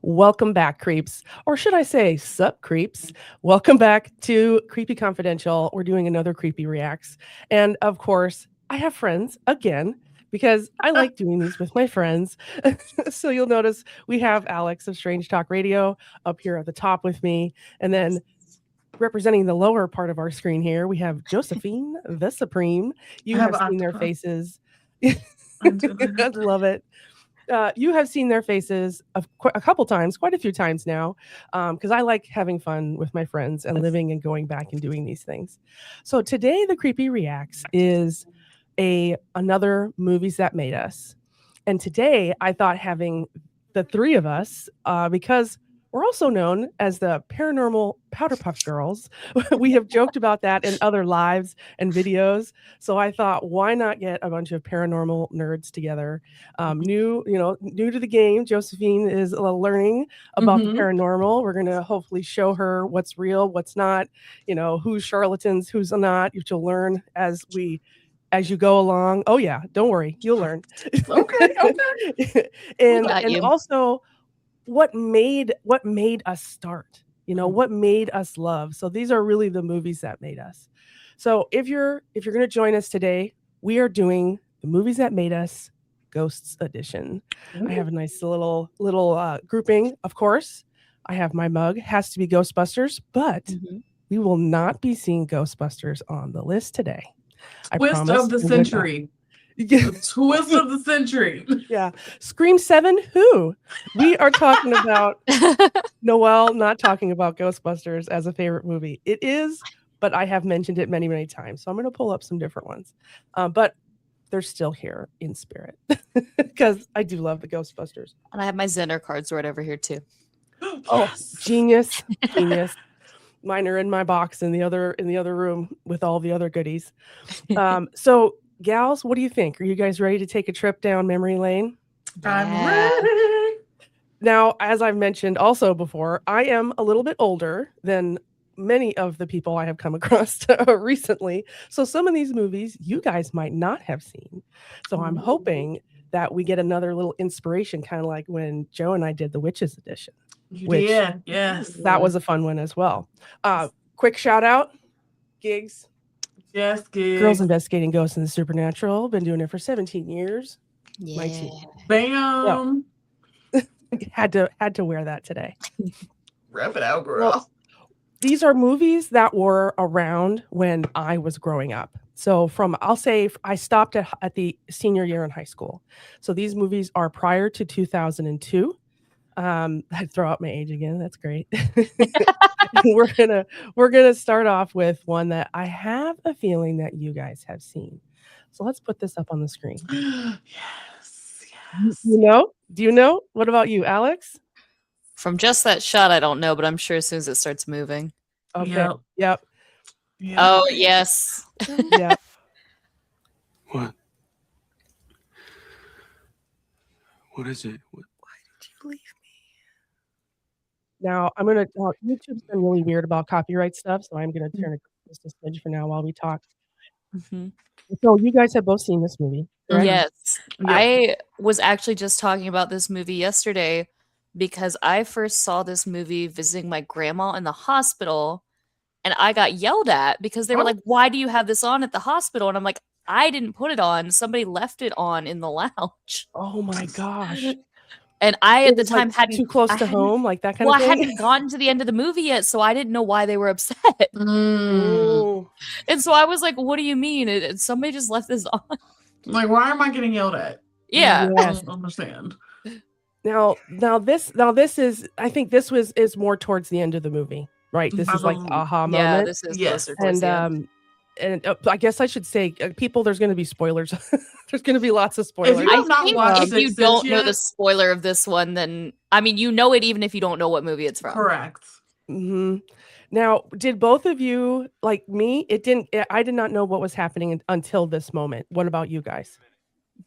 Welcome back, creeps. Or should I say, sup, creeps? Welcome back to Creepy Confidential. We're doing another Creepy Reacts. And of course, I have friends again because I like doing these with my friends. So you'll notice we have Alyx of Strange Talk Radio up here at the top with me. And then representing the lower part of our screen here, we have Josephine, the Supreme. I You have have an seen their octopus. faces. I'm doing I love it. You have seen their faces a couple times, quite a few times now, because I like having fun with my friends and living and going back and doing these things. So today, the Creepy Reacts is another movies that made us, and today I thought having the three of us because we're also known as the Paranormal Powder Puff Girls. We have joked about that in other lives and videos. So I thought, why not get a bunch of paranormal nerds together? New to the game. Josephine is learning about the Mm-hmm. paranormal. We're going to hopefully show her what's real, what's not, who's charlatans, who's not. You'll learn as you go along. Oh yeah, don't worry, you'll learn. Okay, okay. And also what made us start, what made us love. So these are really the movies that made us. So if you're going to join us today, we are doing the movies that made us Ghosts Edition. I have a nice little grouping. Of course, I have my mug, has to be Ghostbusters, but we will not be seeing Ghostbusters on the list today. Twist of the century. The twist of the century. Yeah. Scream 7, who? We are talking about Noelle, not talking about Ghostbusters as a favorite movie. It is, but I have mentioned it many, many times. So I'm going to pull up some different ones. But they're still here in spirit because I do love the Ghostbusters. And I have my Xener card sword over here too. Oh, genius. Genius. Mine are in my box in the other room with all the other goodies. So gals, what do you think? Are you guys ready to take a trip down memory lane? I'm ready. Now, as I've mentioned also before, I am a little bit older than many of the people I have come across recently. So some of these movies you guys might not have seen. So I'm hoping that we get another little inspiration, kind of like when Joe and I did the Witches Edition. Yes. That was a fun one as well. Quick shout out, Gigs. Yes, Gigs. Girls Investigating Ghosts and the Supernatural. Been doing it for 17 years. Yeah. My team. Bam. So, had to wear that today. Wrap it out, girl. Well, these are movies that were around when I was growing up. So I'll say I stopped at the senior year in high school. So these movies are prior to 2002. I'd throw out my age again. That's great. we're gonna start off with one that I have a feeling that you guys have seen. So let's put this up on the screen. Yes. Do you know? What about you, Alyx? From just that shot, I don't know, but I'm sure as soon as it starts moving. Okay. Yep. Oh yes. Yeah. What? What is it? Why did you leave me? Now I'm gonna. YouTube's been really weird about copyright stuff, so I'm gonna turn it just a smidge for now while we talk. So you guys have both seen this movie, correct? Yes. I was actually just talking about this movie yesterday because I first saw this movie visiting my grandma in the hospital, and I got yelled at because they were like, "Why do you have this on at the hospital?" And I'm like, "I didn't put it on. Somebody left it on in the lounge." Oh my gosh. And I at the time hadn't too close to home, like that kind of thing. I hadn't gotten to the end of the movie yet, so I didn't know why they were upset. And so I was like, "What do you mean? Somebody just left this on." Like, why am I getting yelled at? Yeah. I don't understand. Now this is, I think this is more towards the end of the movie, right? This is like the aha moment. Yeah, this is closer towards the end. And I guess I should say, people, there's going to be spoilers. There's going to be lots of spoilers. If you have not watched if you don't know the spoiler of this one, then I mean, you know it even if you don't know what movie it's from. Correct. Now, did both of you, like me? I did not know what was happening until this moment. What about you guys?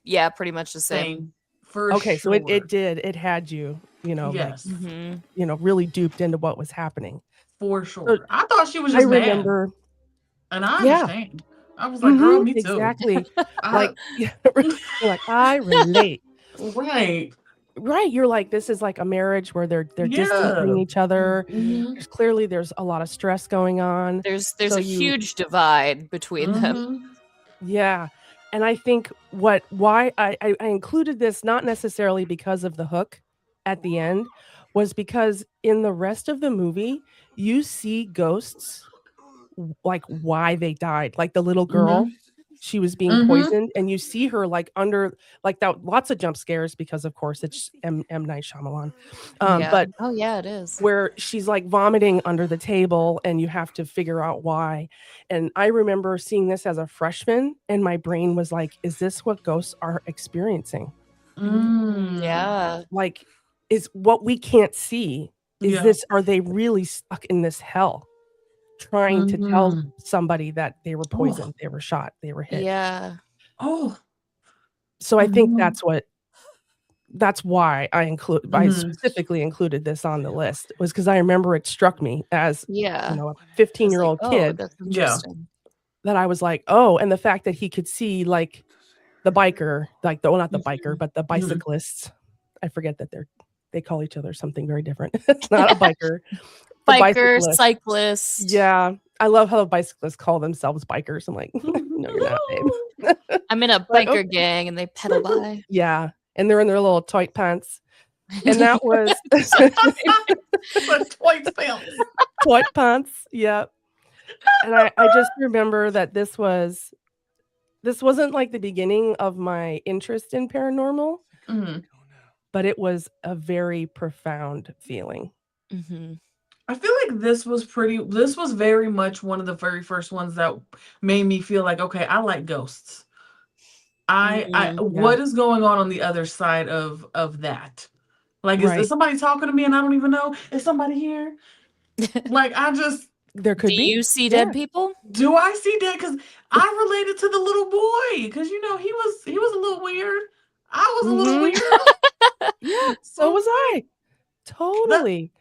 Yeah, pretty much the same. Okay, so it had you, yes. like, really duped into what was happening. For sure. So, I thought she was just mad. Remember. And I understand. I was like, girl, me too. Exactly. Like I relate. Right. right, you're like, this is like a marriage where they're distancing each other. Mhm. There's a lot of stress going on. There's So a huge divide between them. Mhm. Yeah. And I think why I included this not necessarily because of the hook at the end, was because in the rest of the movie, you see ghosts like why they died. Like the little girl, Mhm. she was being Mhm. poisoned, and you see her like under like that, lots of jump scares because of course it's M Night Shyamalan. Yeah. But Oh yeah, it is. where she's like vomiting under the table and you have to figure out why. And I remember seeing this as a freshman and my brain was like, is this what ghosts are experiencing? Yeah. Like, is what we can't see, is Yeah. this, are they really stuck in this hell trying to tell Mhm. somebody that they were Oh. poisoned, they were shot, they were hit? Yeah. Oh. So I think Mhm. that's why I Mhm. specifically included this on the list, was because I remember it struck me as, Yeah. a I was 15-year-old like, oh, kid that's Yeah. interesting. that I was like, "Oh," and the fact that he could see, like, the biker, like, well, not the biker, but the Mhm. bicyclists. I forget that they call each other something very different. It's not a biker. The Biker, bicyclist. cyclist. Yeah. I love how the bicyclists call themselves bikers. I'm like, "No, you're not, babe." I'm in a But, biker okay. gang and they pedal by. Yeah, and they're in their little tight pants. And that was But twice pants. tight pants, yep. And I just remember that this wasn't, like, the beginning of my interest in paranormal, Mhm. but it was a very profound feeling. Mhm. I feel like this was very much one of the very first ones that made me feel like, okay, I like ghosts. Yeah. What is going on the other side of that? Like, is Right. somebody talking to me and I don't even know? Is somebody here? Like, There Do could be. you see Yeah. dead people? do I see that? Because I related to the little boy. Because he was a little weird. I was a little Mhm. weird. Yeah, so So was I. that Totally.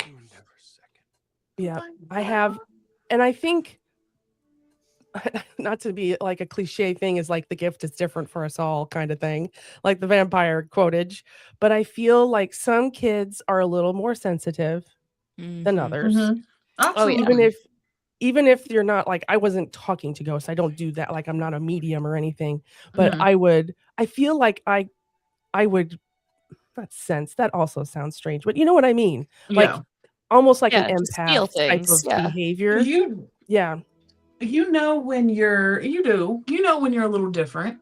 You were never second. Yeah, I have, and I think not to be like a cliche thing is like the gift is different for us all kind of thing, like the vampire quotage, but I feel like some kids are a little more sensitive than Mhm. others. Mhm. Oh, yeah. Absolutely. Even if you're not like, I wasn't talking to ghosts, I don't do that, like, I'm not a medium or anything, but Mhm. I feel like I would not sense, that also sounds strange, but you know what I mean? Like, Yeah. almost like an Yeah, just feel empath type things. of Yeah. behavior. You Yeah. you know when you're a little different.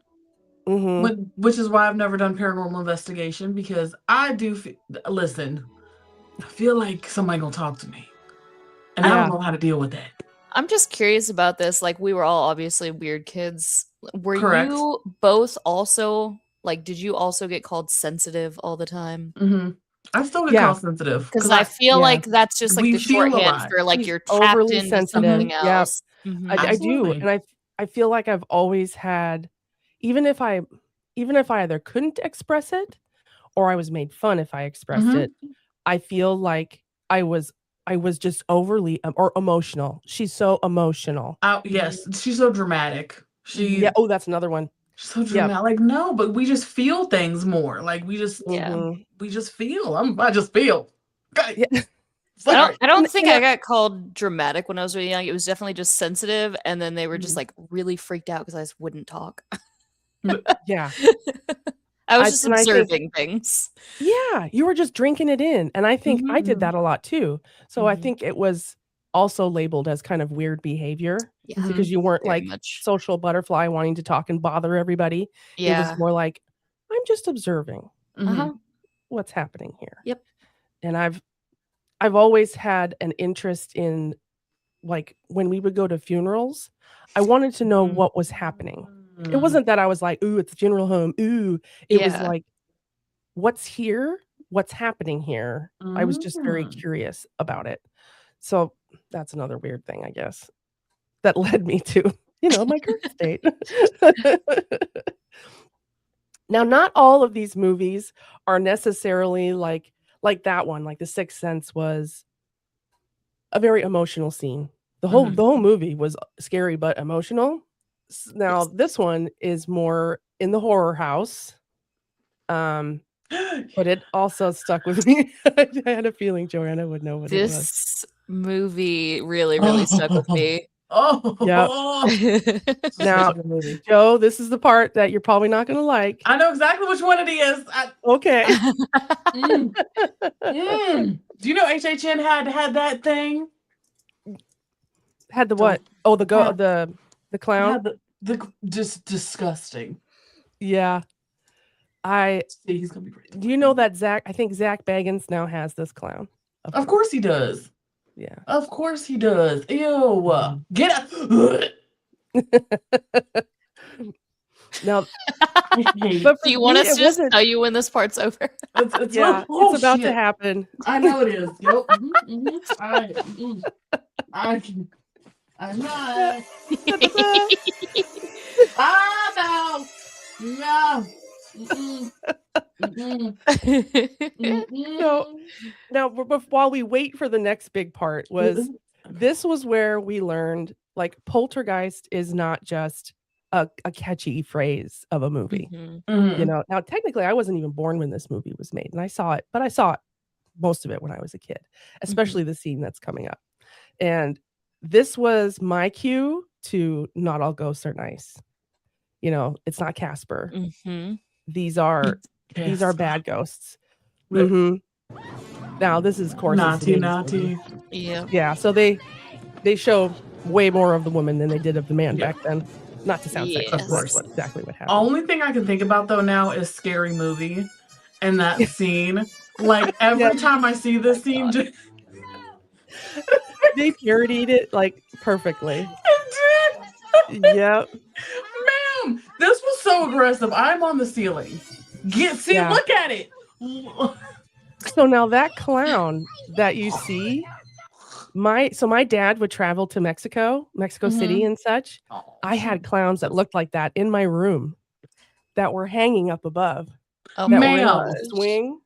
Mhm. Which is why I've never done paranormal investigation, because I do listen. I feel like somebody gonna talk to me, and I don't Yeah. know how to deal with that. I'm just curious about this. Like, we were all obviously weird kids. Were Correct. you both also like, did you also get called sensitive all the time? Mm-hmm. I still get Yeah. called sensitive Because because I feel Yeah. like that's just like we the feel a shorthand lot. for like She's you're tapped overly into sensitive. something Mhm. Yep. else. Mhm. I do, Absolutely. and I feel like I've always had, even if I either couldn't express it or I was made fun if I expressed Mm-hmm. it, I feel like I was just overly or emotional. She's so emotional. Yes, she's so dramatic. Yeah. Oh, that's another one. She's so Yep. dramatic. Like, no, but we just feel things more. Like Yeah. we just feel. I just feel. Okay. Yeah. Sorry. I don't And think and I got called dramatic when I was really young. It was definitely just sensitive, and then they were just Mhm. like really freaked out because I just wouldn't talk. yeah. I was just I think, observing things. yeah, you were just drinking it in, and I think I did Mhm. that a lot too. So I Mhm. think it was also labeled as kind of weird behavior Yeah, Mhm. because you weren't very like much. social butterfly wanting to talk and bother everybody. It was Yeah. more like, I'm just observing Mhm. Uh-huh. what's happening here. Yep. And I've always had an interest in, like, when we would go to funerals, I wanted to know what was happening. It Mhm. wasn't that I was like, "Ooh, it's a funeral home. Ooh." It was Yeah. like, "What's here? What's happening here?" I was just very Mhm. curious about it. So, that's another weird thing, I guess, that led me to, my current state. Now, not all of these movies are necessarily like that one, like The Sixth Sense was a very emotional scene. The Mhm. whole movie was scary but emotional. Now Yes. this one is more in the horror house. Um, but it also stuck with me. I had a feeling Joanna would know what it was. This movie really stuck with me. Oh, Now, such a good movie. Joe, this is the part that you're probably not going to like. I know exactly which one it is. Okay. Do you know HHN had that thing? Had the what? Oh, the clown. Had the just disgusting. Yeah. See, he's gonna be pretty. Do you know that I think Zach Bagans now has this clown. Of course he does. Yeah. Of course he does. Ew. Get up. Now, Do you want us to just tell you when this part's over? It's about to happen. I know it is. Yep. I'm not. No. So now, while we wait for the next big part, this was where we learned like Poltergeist is not just a catchy phrase of a movie. You know, now technically I wasn't even born when this movie was made, and I saw it most of it when I was a kid, especially the scene that's coming up. And this was my cue to not all ghosts are nice. You know, it's not Casper. These are bad ghosts. Now this is, of course, naughty. Yeah. So they show way more of the woman than they did of the man back then. Not to sound sexist, of course. That's exactly what happened. Only thing I can think about though now is Scary Movie and that scene. Like every time I see this scene, they parodied it like perfectly. Yep. Ma'am, this was so aggressive. I'm on the ceiling. Look at it. So now that clown that you see, my dad would travel to Mexico City and such. I had clowns that looked like that in my room that were hanging up above. Oh, that ma'am. were in a swing.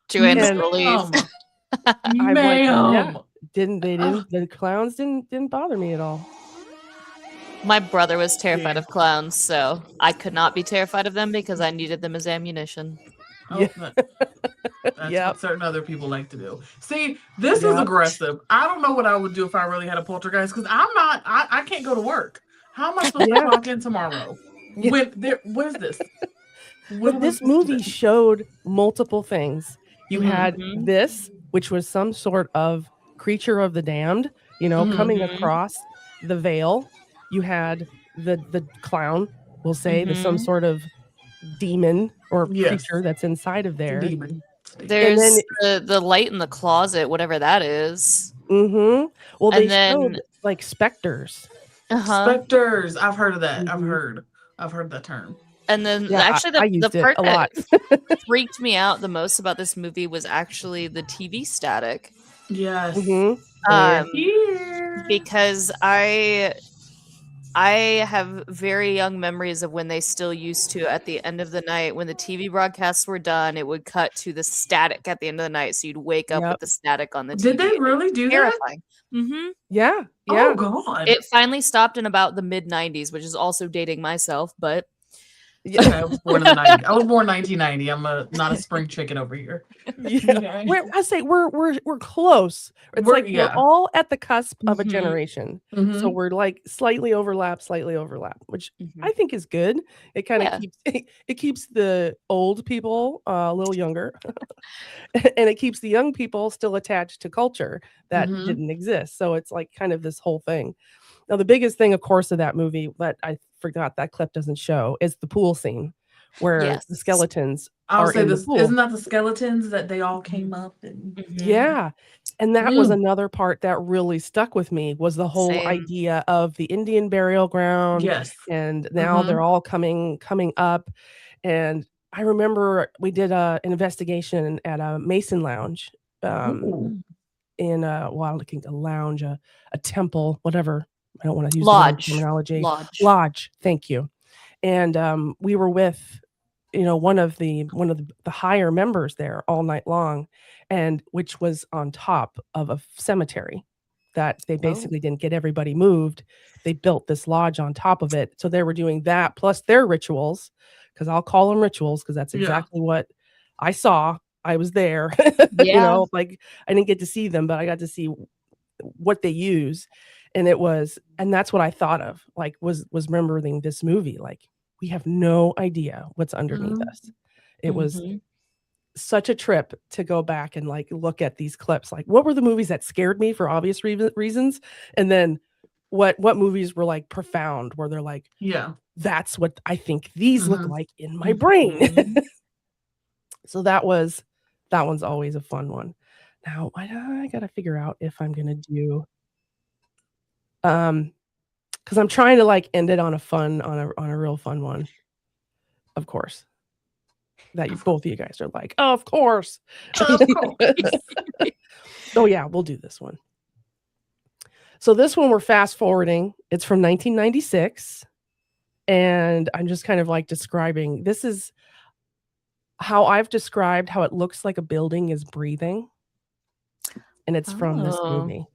Joanne's relief. Ma'am. The clowns didn't bother me at all. My brother was terrified of clowns, so I could not be terrified of them because I needed them as ammunition. That's what certain other people like to do. See, this is aggressive. I don't know what I would do if I really had a poltergeist because I can't go to work. How am I supposed to clock in tomorrow? What is this? But this movie showed multiple things. You had this, which was some sort of creature of the damned, coming across the veil. You had the clown, we'll say, there's some sort of demon or creature that's inside of there. Demon. There's the light in the closet, whatever that is. Well, they showed like specters. Specters. I've heard of that. I've heard that term. And then actually the part a lot. that freaked me out the most about this movie was actually the TV static. Yes. Because I have very young memories of when they still used to, at the end of the night, when the TV broadcasts were done, it would cut to the static at the end of the night. So you'd wake up with the static on the TV. Did they really do Terrifying. that? Yeah. Oh, God. It finally stopped in about the mid-90s, which is also dating myself, but... Okay, I was born in the 90s. I was born 1990. I'm not a spring chicken over here. Yeah. We're close. We're all at the cusp of a generation. So we're like slightly overlap, which I think is good. It kind of keeps the old people a little younger, and it keeps the young people still attached to culture that didn't exist. So it's like kind of this whole thing. Now, the biggest thing, of course, of that movie that I forgot that clip doesn't show is the pool scene where the skeletons are in the pool. Isn't that the skeletons that they all came up? Yeah. And that was another part that really stuck with me was the whole idea of the Indian burial ground. Yes. And now they're all coming up. And I remember we did an investigation at a Mason Lounge in a lounge, a temple, whatever. I don't want to use the terminology. Lodge. Thank you. And we were with, one of the higher members there all night long, and which was on top of a cemetery that they basically didn't get everybody moved. They built this lodge on top of it. So they were doing that plus their rituals, because I'll call them rituals because that's exactly what I was there, Yeah. like I didn't get to see them, but I got to see what they use. And that's what I thought of, like, was remembering this movie. Like, we have no idea what's underneath Mhm. us. It was Mhm. such a trip to go back and like look at these clips. Like, what were the movies that scared me for obvious reasons? And then what movies were like profound, where they're like, Yeah. that's what I think these look Mhm. like in my brain. Mhm. So that one's always a fun one. Now I gotta figure out if I'm gonna do because I'm trying to like end it on a real fun one, of course. That both of you guys are like, oh, of course. Of course. Oh yeah, we'll do this one. So this one we're fast forwarding. It's from 1996. And I'm just kind of like describing, this is how I've described how it looks like a building is breathing. And it's from this Oh. movie.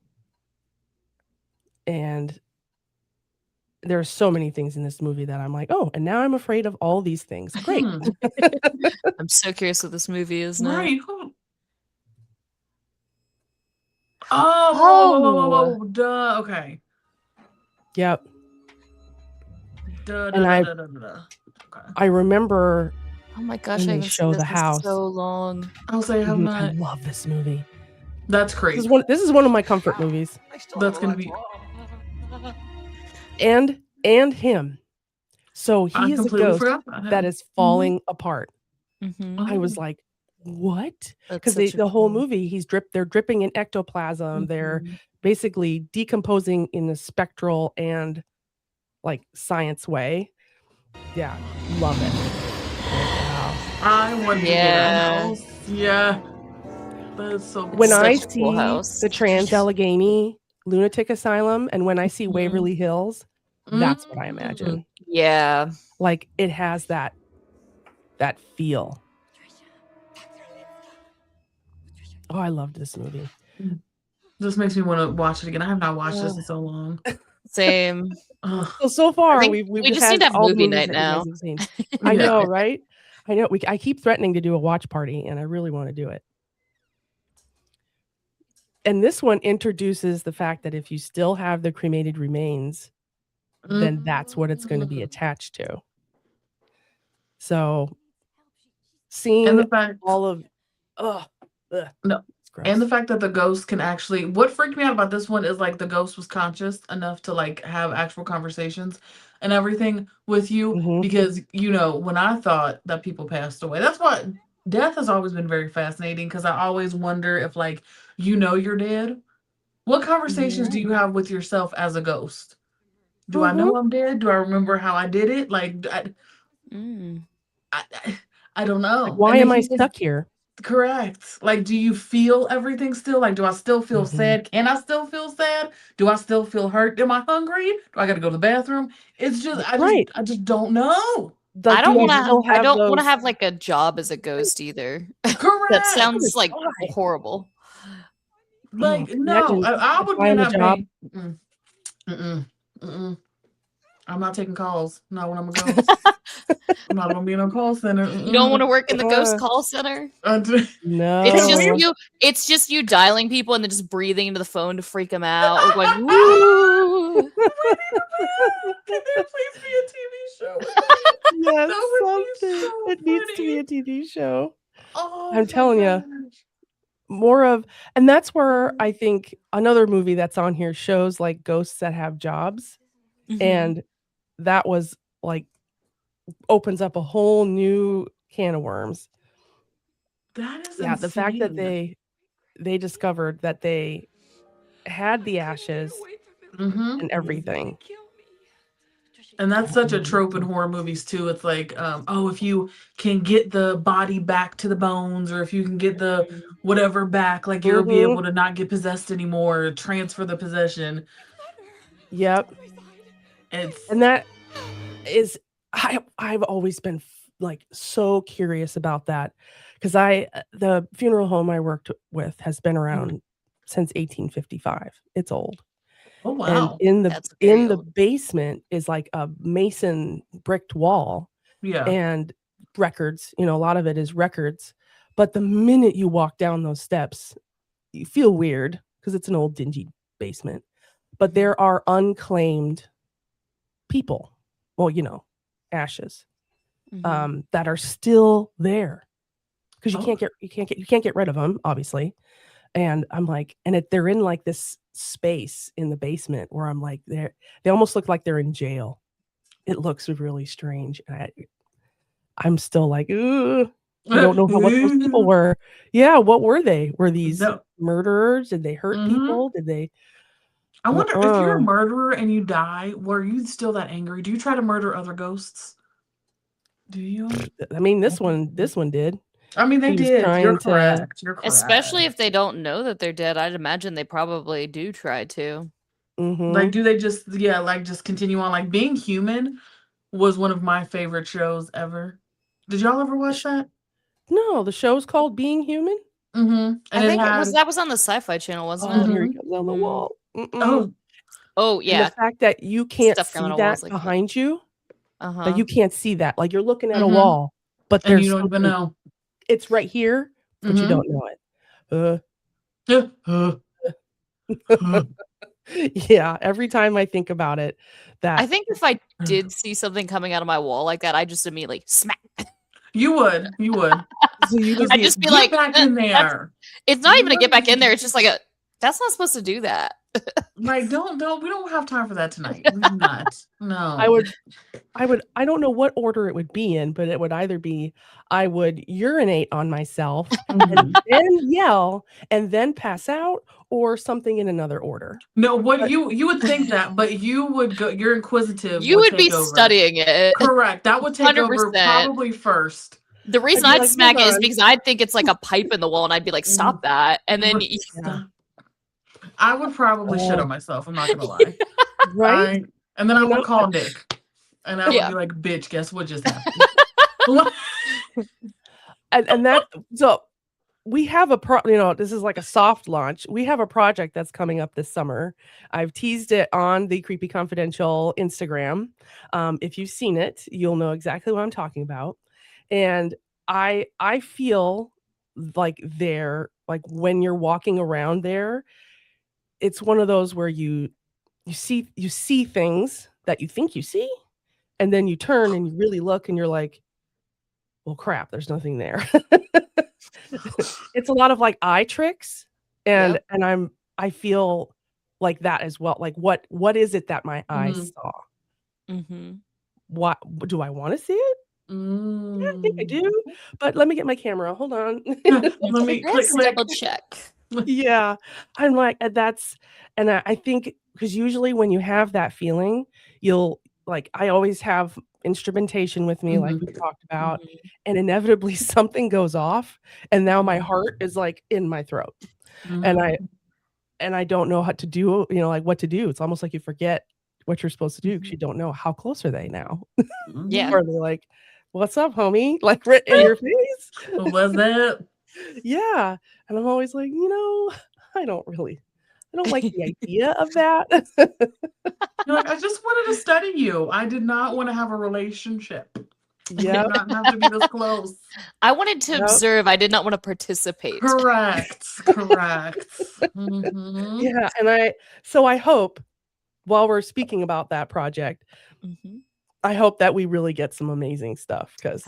And there's so many things in this movie that I'm like, oh, and now I'm afraid of all these things. Great. I'm so curious what this movie is now. Right. Oh, whoa, duh. Okay. Yep. Duh, And Okay. I remember Oh my gosh, when I they haven't show seen the this in house. so long. I'll say I have I not. love this movie. That's crazy. This is one of my comfort movies. That's gonna be. And him. So I he is a completely ghost forgot about him. that is falling apart. Mhm. I was Oh. like, what? That's Because such a the whole cool- movie, they're dripping in ectoplasm. They're Mhm. basically decomposing in a spectral and like science way. Yeah, love it. Wow. I want to get a Yeah. house. Yeah. That's so cool. When Such I a cool see house. the Trans-Allegheny Lunatic Asylum and when I see Mhm. Waverly Hills, that's what I imagine. Yeah. Like, it has that feel. Oh, I loved this movie. This makes me want to watch it again. I have not watched this in so long. Same. Ugh. So far think we've we just had need to have all the movie movies night that you guys now. have seen. I Yeah. know, right? I know. I keep threatening to do a watch party, and I really want to do it. And this one introduces the fact that if you still have the cremated remains, then that's what it's going to be attached to. So, seeing And the fact, all of, no, it's gross. and the fact that the ghost can actually. What freaked me out about this one is like the ghost was conscious enough to like have actual conversations and everything with you. Mhm. Because when I thought that people passed away, that's why death has always been very fascinating. Because I always wonder if like you're dead. What conversations do you have with yourself as a ghost? Do I know I'm dead? Do I remember how I did it? Like, Mm. I don't know. Like, why am I stuck here? Correct. Like, do you feel everything still? Like, do I still feel sad? Can I still feel sad? Do I still feel hurt? Am I hungry? Do I got to go to the bathroom? It's just, I just don't know. Like, I don't want to. I don't want to have like a job as a ghost either. Correct. That sounds like horrible. Like, no, I would be in that job. I'm not taking calls. Not when I'm a ghost. I'm not gonna be in a call center. You don't want to work in the ghost call center? No. It's just you dialing people and then just breathing into the phone to freak them out. Or going, woo. Can there please be a TV show? Yes, That would be something. so It needs to be funny. a TV show. Oh, I'm telling you. More of, and that's where I think another movie that's on here shows like ghosts that have jobs. And that was like opens up a whole new can of worms. That is the fact that insane. they discovered that they had the ashes and everything. And that's such a trope in horror movies too. It's like, if you can get the body back to the bones, or if you can get the whatever back, like you'll be able to not get possessed anymore, or transfer the possession. Yep. And that is, I've always been like so curious about that, because the funeral home I worked with has been around since 1855. It's old. Oh wow! And in the basement is like a mason bricked wall. Yeah. And records. A lot of it is records But the minute you walk down those steps, you feel weird because it's an old dingy basement. But there are unclaimed people, well, ashes, that are still there because you can't get rid of them, obviously. And I'm like, they're in like this space in the basement where I'm like, they almost look like they're in jail. It looks really strange. I'm still like, ooh, I don't know what those people were. Yeah, what were they? Were these murderers? Did they hurt people? Did they? I wonder if you're a murderer and you die, were you still that angry? Do you try to murder other ghosts? Do you? I mean, this one did. I mean, they did. You're correct. You're correct. Especially if they don't know that they're dead. I'd imagine they probably do try to. Like, do they just continue on? Like, Being Human was one of my favorite shows ever. Did y'all ever watch that? No, the show's called Being Human. And I think that was on the Sci-Fi Channel, wasn't it? Here he comes on the wall. Oh yeah. And the fact that you can't see that behind you, that you can't see that, like you're looking at a wall, but there's you don't even know. It's right here, but you don't know it. Yeah, every time I think about it, I think if I did see something coming out of my wall like that, I just immediately smack. You would. So I'd just be like, back in there. It's not even a get back in there. It's just like that's not supposed to do that. Like, don't. We don't have time for that tonight. We do not. No. I don't know what order it would be in, but it would either be I would urinate on myself and then yell and then pass out, or something in another order. No, you would think that, but you would go. You're inquisitive. You would be studying it. Correct. That would take 100%. Over probably first. The reason I'd smack it is because I'd think it's like a pipe in the wall, and I'd be like, "Stop that!" And then I would probably shit on myself. I'm not gonna lie. Right? And then I would call Nick, and I would be like, "Bitch, guess what just happened?" and that so. We have this is like a soft launch. We have a project that's coming up this summer. I've teased it on the Creepy Confidential Instagram. If you've seen it, you'll know exactly what I'm talking about. And I feel like when you're walking around there, it's one of those where you see things that you think you see, and then you turn and you really look and you're like, well, crap, there's nothing there. It's a lot of like eye tricks, and I feel like that as well. Like what is it that my eyes saw? What do I want to see it? Yeah, I think I do, but let me get my camera. Hold on. Let me double check. Yeah, I'm like I think because usually when you have that feeling, you'll I always have instrumentation with me, like we talked about, and inevitably something goes off, and now my heart is like in my throat, and I don't know how to do, what to do. It's almost like you forget what you're supposed to do because you don't know how close are they now. Yeah. Or they're like, "What's up, homie?" Like right in your face. What's that? Yeah, and I'm always like, I don't like the idea of that. You're like, I just wanted to study you. I did not want to have a relationship. Yeah, not have to be this close. I wanted to observe. I did not want to participate. Correct. Yeah, and I hope, while we're speaking about that project, I hope that we really get some amazing stuff, because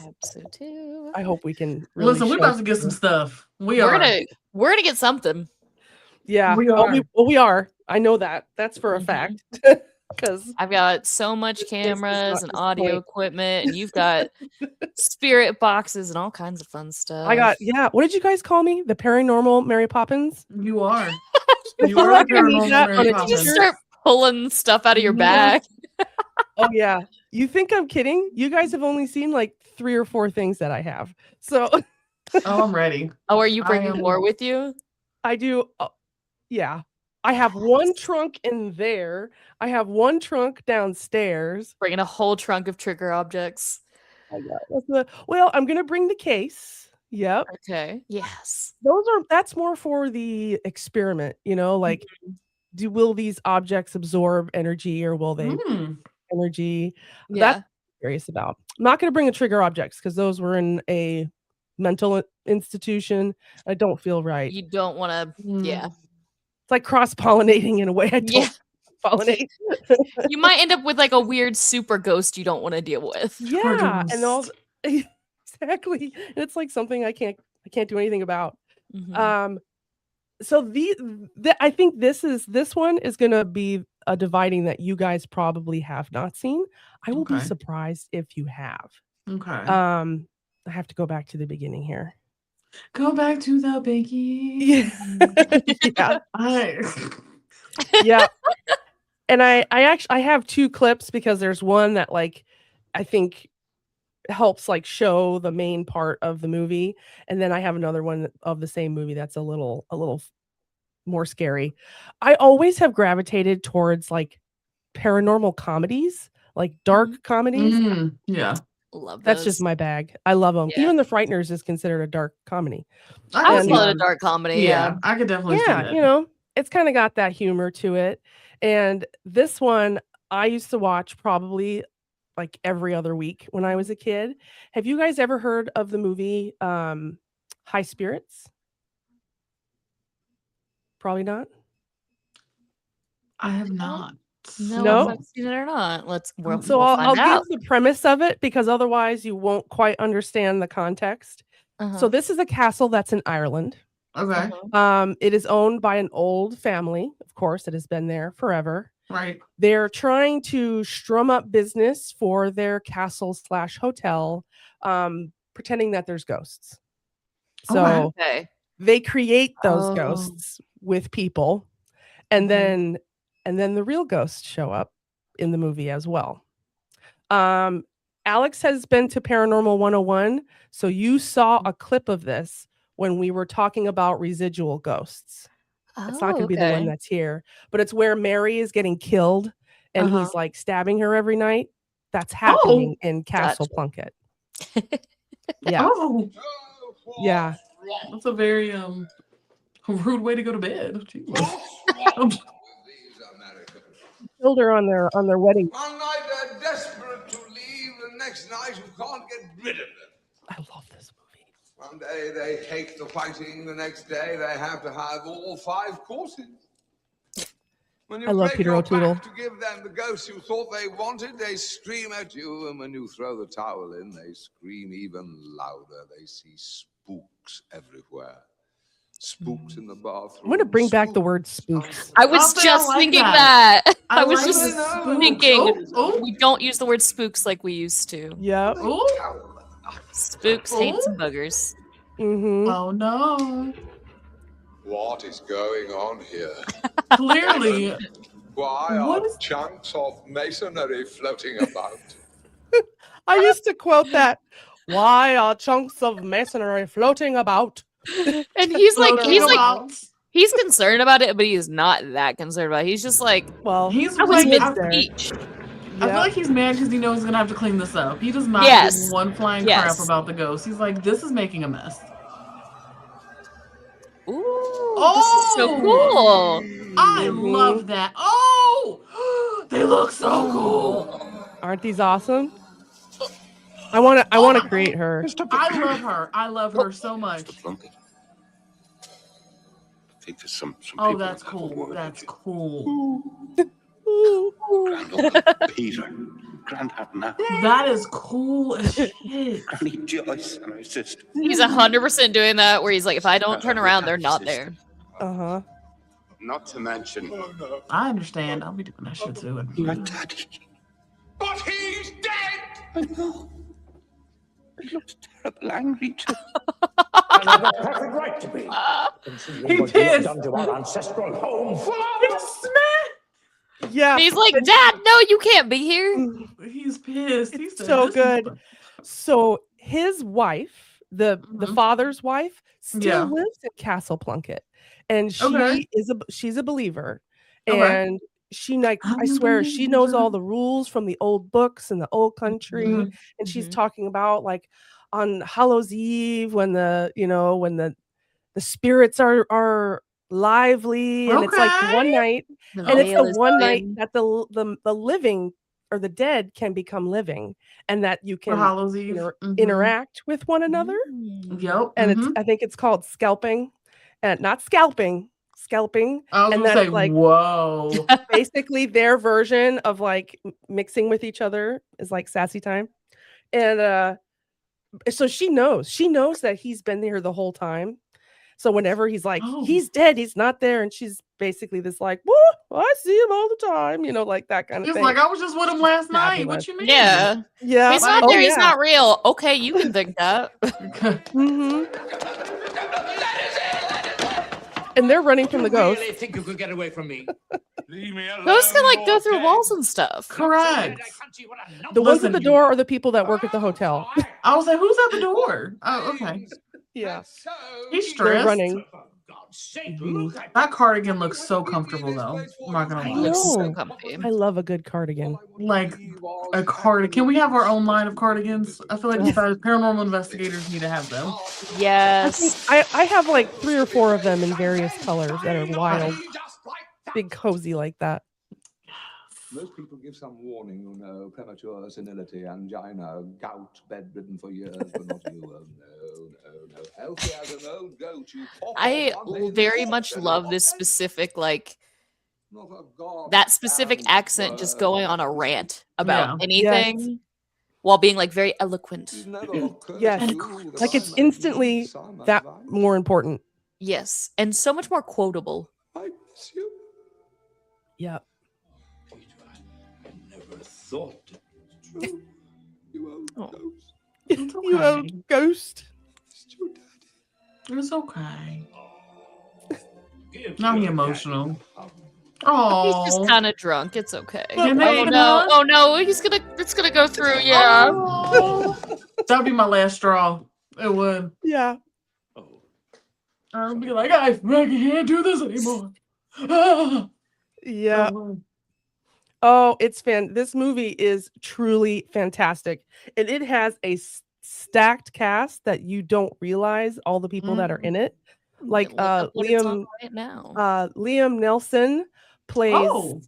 I hope we can really listen. We're about to get some stuff. We're gonna get something. Yeah, we are. We are. I know that. That's for a fact. Because I've got so much cameras and audio equipment, and you've got spirit boxes and all kinds of fun stuff. What did you guys call me? The Paranormal Mary Poppins? You are. You are the Paranormal Mary Poppins. You just start pulling stuff out of your bag. Oh yeah. You think I'm kidding? You guys have only seen like 3 or 4 things that I have. So I'm ready. Oh, are you bringing more with you? I do. Yeah. I have one trunk in there. I have one trunk downstairs. Bringing a whole trunk of trigger objects. Well, I'm going to bring the case. Yep. Okay. Yes. That's more for the experiment, will these objects absorb energy, or will they energy? Yeah. That's what I'm curious about. I'm not going to bring the trigger objects because those were in a mental institution. I don't feel right. You don't want to. Yeah. It's like cross-pollinating in a way I don't pollinate. You might end up with like a weird super ghost you don't want to deal with. Yeah, and all exactly. And it's like something I can't do anything about. So I think this one is gonna be a dividing that you guys probably have not seen. I will be surprised if you have. Okay. I have to go back to the beginning here. Go back to the beginning. Yeah. Yeah. Yeah. And I actually have 2 clips because there's one that like I think helps like show the main part of the movie, and then I have another one of the same movie that's a little more scary. I always have gravitated towards like paranormal comedies, like dark comedies. Yeah. Love those. That's just my bag. I love them. Yeah. Even the Frighteners is considered a dark comedy. I would call it a dark comedy. Yeah. I could definitely see that. You know, it's kind of got that humor to it. And this one I used to watch probably like every other week when I was a kid. Have you guys ever heard of the movie High Spirits? Probably not. I have not. No, if I've seen it or not. We'll I'll find out. give the premise of it because otherwise you won't quite understand the context. So this is a castle that's in Ireland. Okay. It is owned by an old family, of course, it has been there forever. Right. They're trying to strum up business for their castle/hotel, pretending that there's ghosts. So they create those ghosts with people, and then the real ghosts show up in the movie as well. Alyx has been to Paranormal 101, so you saw a clip of this when we were talking about residual ghosts. It's not going to be the one that's here, but it's where Mary is getting killed and he's like stabbing her every night. That's happening in Castle Plunket. Yeah. Yeah. That's a very rude way to go to bed. Killed her on their wedding. One night they're desperate to leave, the next night you can't get rid of them. I love this movie. One day they take the fighting, the next day they have to have all 5 courses. When you I love break Peter your O'Toole. back to give them the ghost you thought they wanted, they scream at you, and when you throw the towel in, they scream even louder. They see spooks everywhere. Spooks in the bathroom. I'm going to bring back the word spooks. I was just thinking that. I was like just thinking we don't use the word spooks like we used to. Yep. Spooks, saints, and buggers. Oh no. What is going on here? Clearly. Why are chunks of masonry floating about? I used to quote that. Why are chunks of masonry floating about? And he's concerned about it, but he's not that concerned about it. He's just like, well, he's I was mid-speech. I feel like he's mad because he knows he's gonna have to clean this up. He does not give one flying crap about the ghost. He's like, this is making a mess. Ooh, this is so cool. I love that. Oh, they look so cool. Aren't these awesome? I want to create her. I love her. I love her so much. I think there's some oh, that's cool. That's cool. Granduncle Peter, Grandad now. That is cool as shit. Granny Joyce and her sister. He's 100% doing that where he's like, if I don't turn around, they're not there. Not to mention. I understand. I'll be doing that shit too. My daddy. But he's dead! I know. He looks terrible angry too. And have a perfect right to be. He pissed. Done to our ancestral home. Yeah. And he's like, Dad, no, you can't be here. He's pissed. He's so good. So his wife, the father's wife, still lives in Castle Plunket, and she's a believer, and she I swear she knows all the rules from the old books and the old country, and she's talking about like on Hallows Eve when the spirits are lively, and it's like one night, and it's the one night that the living or the dead can become living, and that you For can Hallows Eve. interact with one another. Yep. And I think it's called scalping, and not scalping. I was And gonna say, that's like whoa. basically their version of like mixing with each other is like sassy time. And so she knows that he's been there the whole time. So whenever he's like, he's dead, he's not there, and she's basically this like, well, I see him all the time, like that kind of He's thing. like, I was just with him last night. What you mean? Yeah. Yeah. He's not there. He's not real. Okay, you can think that. And they're running from the ghost. Really think you could get away from me? Leave me alone. Ghosts can like go through walls and stuff. Correct. The ones at the door are the people that work at the hotel. I was like, who's at the door? Oh, okay. Yeah. He's They're stressed. running. That cardigan looks so comfortable, though. I'm not gonna lie. So comfy. I love a good cardigan. Like a cardigan. Can we have our own line of cardigans? I feel like paranormal investigators need to have them. Yes. I have like 3 or 4 of them in various colors that are wild, big, cozy like that. Most people give some warning, premature senility, angina, gout, bedridden for years, but not you. Oh, no. Healthy as an old goat, you I very much love this specific, like, that specific accent just going on a rant about anything while being, like, very eloquent. Yes. Like it's instantly that more important. Yes. And so much more quotable. I miss you. Yeah. Thought it's true. You old ghost. You old ghost. It's okay. Now I'm emotional. Oh, He's just kind of drunk. It's okay. Oh no! Oh no! It's gonna go through. Yeah. Oh. That'd be my last straw. It would. Yeah. I'd be like, I can't do this anymore. Ah. Yeah. Oh, it's this movie is truly fantastic. And it has a stacked cast that you don't realize all the people that are in it. Like Liam Nelson plays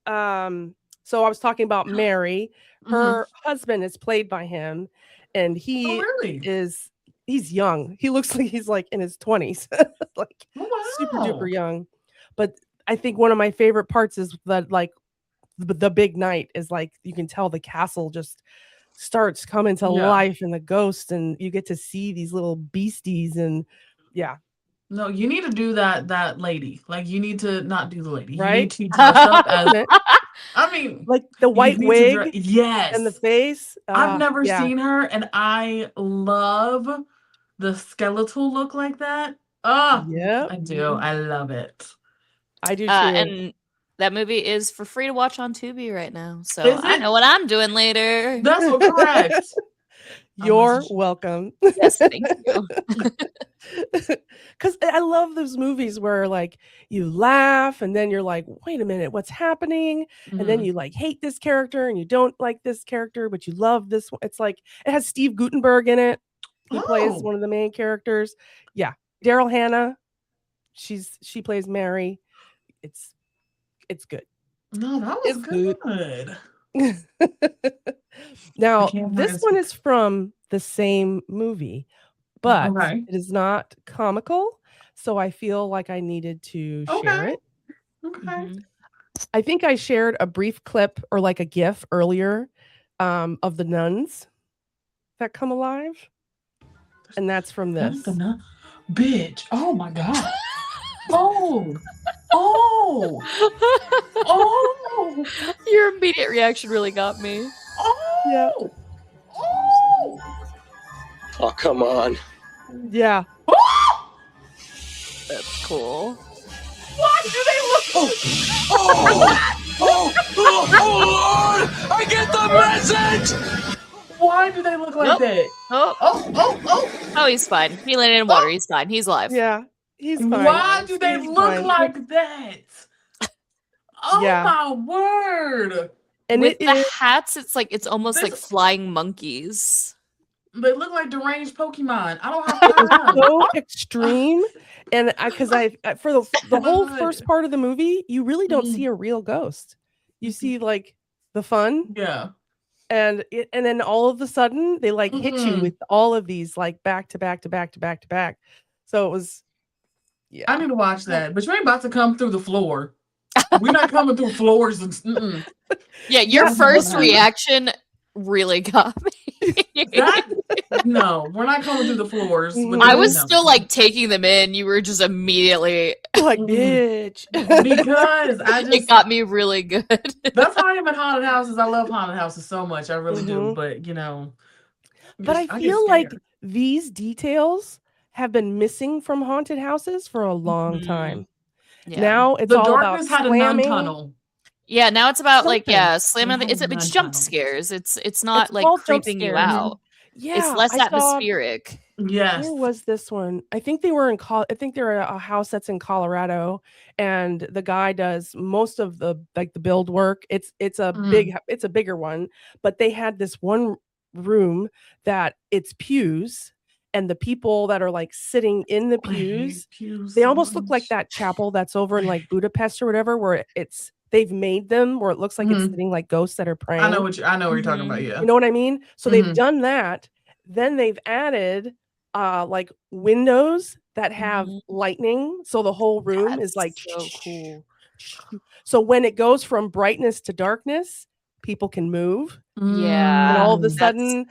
so I was talking about Mary. Her husband is played by him, and he he's young. He looks like he's like in his 20s. Like super duper young. But I think one of my favorite parts is that like the big night is like you can tell the castle just starts coming to life and the ghosts, and you get to see these little beasties. And no, you need to do that lady. Like you need to not do the lady, right? You need to dress up as I mean, like the white wig, yes, and the face. I've never seen her, and I love the skeletal look like that. Yeah, I do. I love it. I do too. And that movie is for free to watch on Tubi right now. So I know what I'm doing later. That's correct. You're welcome. Yes, thank you. Because I love those movies where like you laugh and then you're like, wait a minute, what's happening? And then you like hate this character and you don't like this character, but you love this one. It's like it has Steve Guttenberg in it, who plays one of the main characters. Yeah, Daryl Hannah. She plays Mary. It's good. No, that was good. Now, this one is from the same movie, but it is not comical. So I feel like I needed to share it. Okay. I think I shared a brief clip or like a GIF earlier of the nuns that come alive. And that's from this. Bitch. Oh my God. Oh. Your immediate reaction really got me. Yeah. Oh, come on. Yeah. That's cool. Why do they look? Oh, Lord! I get the message! Why do they look like that? Oh, he's fine. He landed in water. He's fine. He's alive. Yeah. He's fine. Why do they look like that? Oh my word! And with the hats, it's almost like flying monkeys. They look like deranged Pokemon. I don't have time. So extreme, and because for the whole first part of the movie, you really don't see a real ghost. You see like the fun. Yeah. And then all of a sudden they like hit you with all of these like back to back to back to back to back. So it was, yeah. I need to watch that, but you ain't about to come through the floor. We're not coming through floors. And, Yeah, your first reaction really got me. No, we're not coming through the floors. I was still like taking them in. You were just immediately like, bitch. Because it got me really good. That's how I am in haunted houses. I love haunted houses so much. I really do. But but I feel like these details have been missing from haunted houses for a long time. Yeah. Now it's all about slamming. A nun tunnel. Yeah, now it's about slamming. It's jump scares. It's not like creeping you out. Yeah, it's less atmospheric. Yes. Where was this one? I think they were I think they're a house that's in Colorado, and the guy does most of the build work. It's a bigger one, but they had this one room that it's pews, and the people that are like sitting in the pews they almost look like that chapel that's over in like Budapest or whatever, where they've made them where it looks like it's sitting like ghosts that are praying. I know what you're talking about. Yeah, you know what I mean. So they've done that. Then they've added like windows that have lightning, so the whole room is like so cool. So when it goes from brightness to darkness, people can move. Yeah, and all of a sudden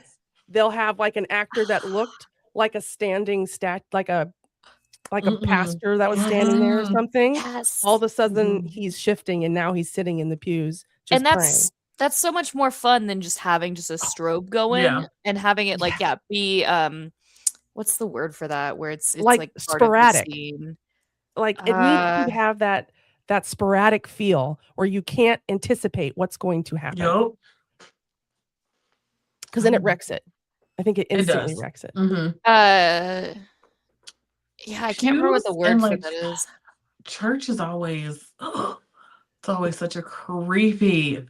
they'll have like an actor that looked like a standing like a pastor that was standing there or something. Yes. All of a sudden he's shifting, and now he's sitting in the pews just and praying. That's so much more fun than just having just a strobe going and having it like be what's the word for that, where it's like sporadic. Like it needs to have that sporadic feel where you can't anticipate what's going to happen. Yep. Because then it wrecks it. I think it instantly wrecks it. Yeah, I can't remember what the word for that is. Church is always it's always such a creepy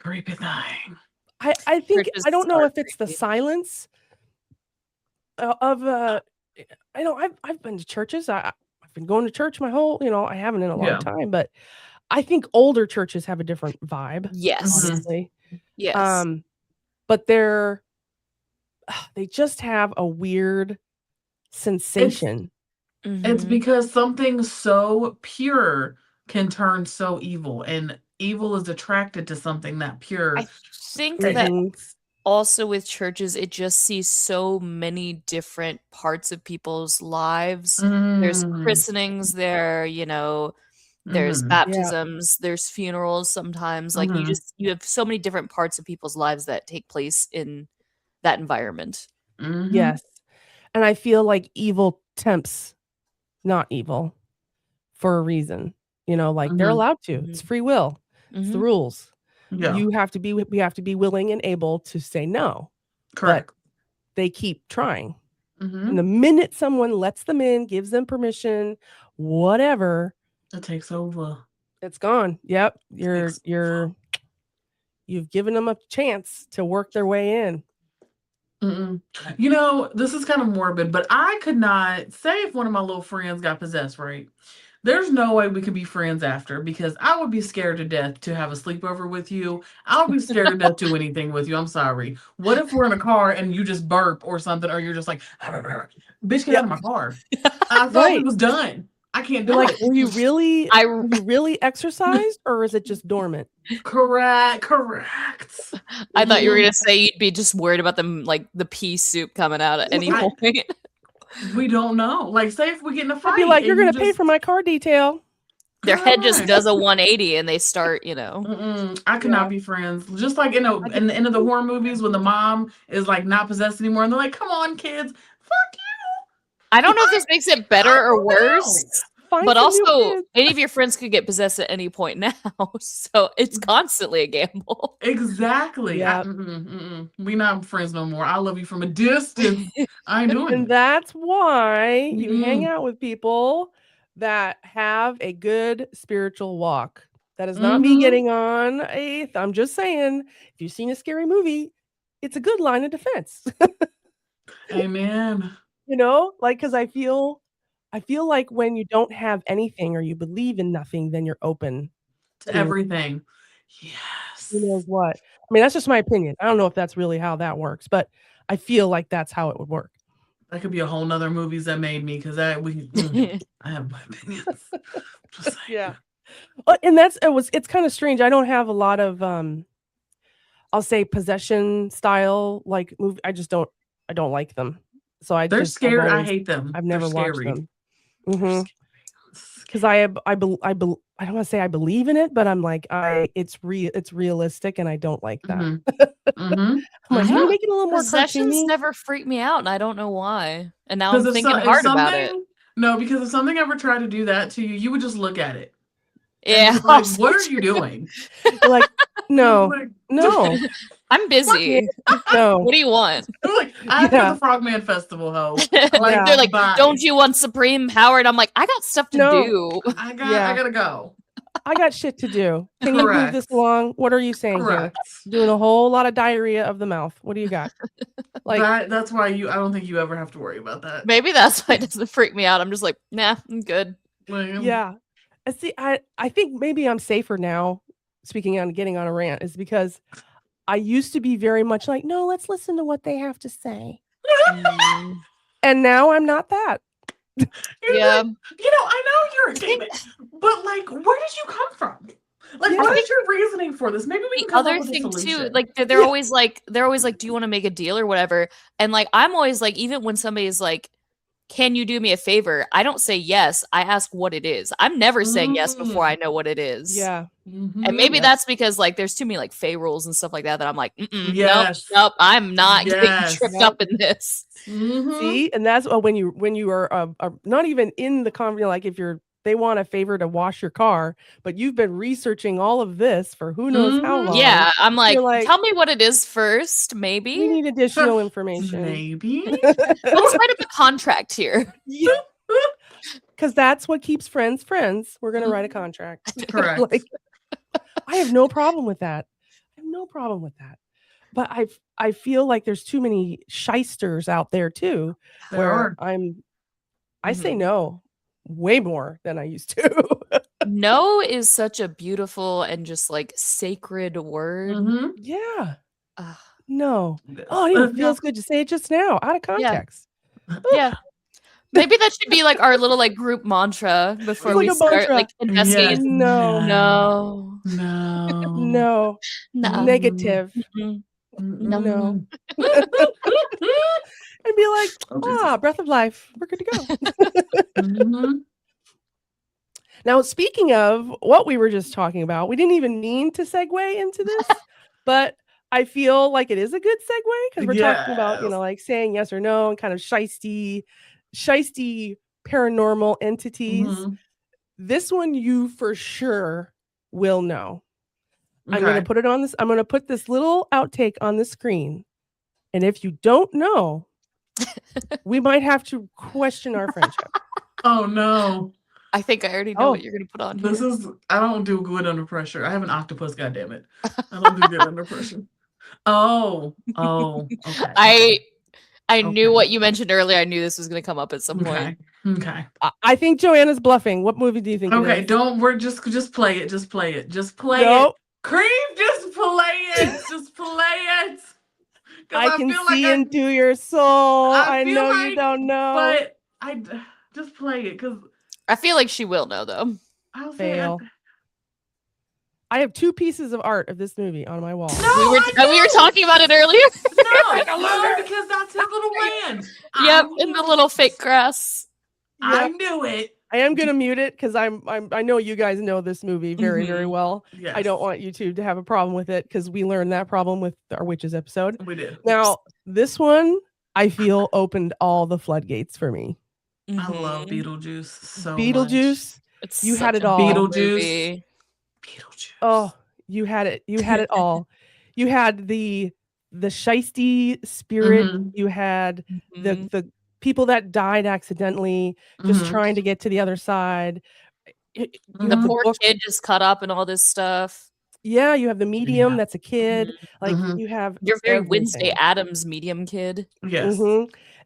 thing. I think I don't know if it's the silence of I know I've been to churches. I've been going to church my whole, I haven't in a long time, but I think older churches have a different vibe. Yes. Honestly. Yes. But they just have a weird sensation. It's because something so pure can turn so evil, and evil is attracted to something that pure. I think that also with churches, it just sees so many different parts of people's lives. There's christenings there, there's baptisms, there's funerals sometimes. Like you have so many different parts of people's lives that take place in that environment. Yes. And I feel like evil tempts not evil for a reason. They're allowed to. It's free will. It's the rules. Yeah. We have to be willing and able to say no. Correct. But they keep trying. And the minute someone lets them in, gives them permission, whatever, it takes over. It's gone. Yep. You've given them a chance to work their way in. This is kind of morbid, but I could not say if one of my little friends got possessed, right? There's no way we could be friends after, because I would be scared to death to have a sleepover with you. I would be scared to death to do anything with you. I'm sorry. What if we're in a car and you just burp or something, or you're just like, bitch, get out of my car. I thought it was done. I can't do it. Were you really exercised, or is it just dormant? Correct. I thought you were gonna say you'd be just worried about them, like the pea soup coming out at any point. We don't know. Like, say if we get in a fight, I'd be like, you're gonna pay for my car detail. Their head just does a 180 and they start, I could not be friends. Just like in the end of the horror movies when the mom is like not possessed anymore, and they're like, "Come on, kids, fuck you." I don't know if this makes it better or worse, but also any of your friends could get possessed at any point now, so it's constantly a gamble. Exactly. Yeah. We not friends no more. I love you from a distance. I ain't doing it. And that's why you hang out with people that have a good spiritual walk. That is not me getting on I'm just saying, if you've seen a scary movie, it's a good line of defense. Amen. Because I feel like when you don't have anything or you believe in nothing, then you're open to everything. Yes. who knows what. I mean, that's just my opinion. I don't know if that's really how that works, but I feel like that's how it would work. That could be a whole nother movies that made me because I have my opinions. Just saying. Yeah. And it's kind of strange. I don't have a lot of I'll say possession style like movie. I don't like them. So They're scary. I hate them. I've never watched them. Mm-hmm. Because I don't want to say I believe in it, but I'm like it's realistic, and I don't like that. Mm-hmm. I'm like, can you make it a little more Possessions cartoony? never freak me out, and I don't know why. And now I'm thinking hard about it. No, because if something ever tried to do that to you, you would just look at it. Yeah. Like, what are you doing? Like, no, no. I'm busy. No. What do you want? Like, I'm at the Frogman Festival, ho. Like, they're like, don't you want supreme power? And I'm like, I got stuff to do. I gotta go. I got shit to do. Can you move this along? What are you saying here? Doing a whole lot of diarrhea of the mouth. What do you got? Like that's why I don't think you ever have to worry about that. Maybe that's why it doesn't freak me out. I'm just like, nah, I'm good. Yeah. See, I think maybe I'm safer now, speaking on getting on a rant, is because I used to be very much like, no, let's listen to what they have to say. And now I'm not that. Yeah. Like, I know you're a demon, but like, where did you come from? Like, what is your reasoning for this? Maybe we can come up with a solution. Too, like they're always like, do you want to make a deal or whatever? And like, I'm always like, even when somebody's like, can you do me a favor? I don't say yes. I ask what it is. I'm never saying yes before I know what it is. Yeah. And maybe that's because like there's too many like Fey rules and stuff like that I'm like, nope, I'm not getting tripped up in this. See, and that's when you are not even in the conversation, like if they want a favor to wash your car, but you've been researching all of this for who knows how long. Yeah, I'm like, tell me what it is first, maybe. We need additional information. Maybe. Let's write up a contract here. Yeah. Because that's what keeps friends. We're going to write a contract. Correct. Like, I have no problem with that. But I feel like there's too many shysters out there too, where I say no way more than I used to. No is such a beautiful and just like sacred word. Yeah. No. Oh, it even feels good to say it just now, out of context. Yeah. Maybe that should be like our little like group mantra before we start like investigating. No. Negative. No. And be like, breath of life. We're good to go. Now, speaking of what we were just talking about, we didn't even mean to segue into this, but I feel like it is a good segue because we're talking about, like saying yes or no and kind of shisty paranormal entities. This one you for sure will know. Okay. I'm going to put it on this. I'm going to put this little outtake on the screen. And if you don't know, we might have to question our friendship. Oh, no. I think I already know what you're going to put on here. I don't do good under pressure. I have an octopus, goddammit. I don't do good under pressure. Oh, okay. I knew what you mentioned earlier. I knew this was going to come up at some point. Okay. I think Joanna's bluffing. What movie do you think? Okay, we're just play it. Just play it. Cream, just play it. Just play it. I can see into your soul. I know you don't know. But I just play it because I feel like she will know though. I'll fail. I have 2 pieces of art of this movie on my wall. No, we were talking about it earlier. No, because that's his little land. Yep, in the little fake grass. Yep. I knew it. I am gonna mute it because I know you guys know this movie very, very well. Yes. I don't want you to have a problem with it because we learned that problem with our witches episode. We did. Now, this one I feel opened all the floodgates for me. I love Beetlejuice so Beetlejuice. much. You had it all. Beetlejuice. Oh, you had it. You had it all. You had the shisty spirit. You had the people that died accidentally, just trying to get to the other side. The poor kid just cut up and all this stuff. Yeah, you have the medium that's a kid. Like you have your very Wednesday Addams medium kid. Yes.